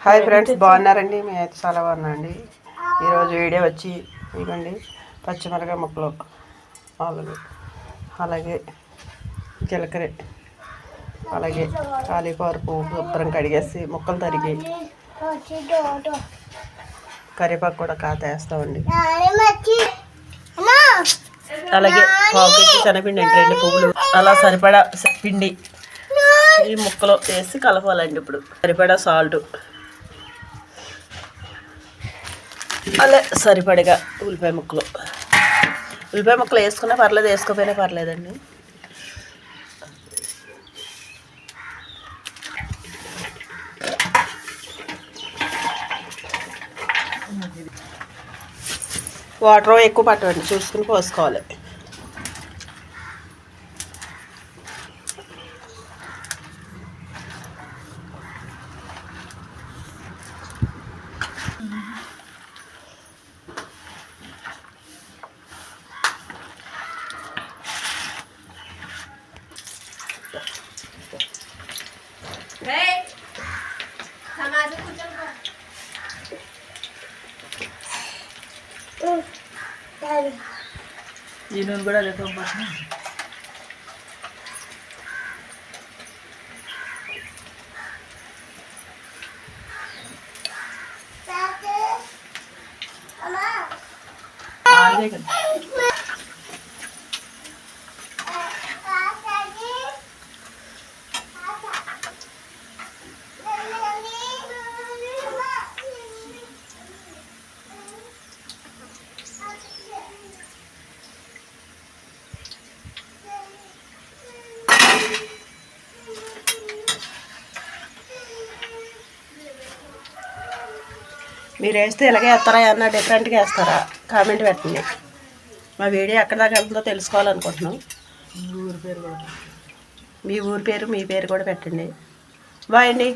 Hi friends, బాగున్నారండి? మేమైతే చాలా బాగున్నాండి. ఈరోజు వీడియో వచ్చి ఇవ్వండి పచ్చిమిరకాయ ముక్కలు, అలాగే జీలకర్ర, అలాగే కాలీఫ్లవర్ పువ్వు శుభ్రం కడిగేసి ముక్కలు తరిగి కరివేపాకు కూడా కాత వేస్తామండి. అలాగే పావు కేజీ శనగపిండి అండి, 2 పువ్వులు, అలా సరిపడా పిండి ఈ ముక్కలు వేసి కలపాలండి. ఇప్పుడు సరిపడా సాల్ట్, అలా సరిపడగా ఉల్లిపాయ ముక్కలు వేసుకున్నా పర్లేదు, వేసుకోపోయినా పర్లేదండి. వాటర్ ఎక్కువ పట్టండి, చూసుకుని పోసుకోవాలి. ఈ నూనె కూడా లేదు. మీరు వేస్తే ఇలాగే వేస్తారా, ఏమన్నా డిఫరెంట్గా వేస్తారా? కామెంట్ పెట్టండి. మా వీడియో ఎక్కడ దాకా వెళ్తుందో తెలుసుకోవాలనుకుంటున్నాం. మీ ఊరి పేరు కూడా పెట్టండి. బాయ్ అండి.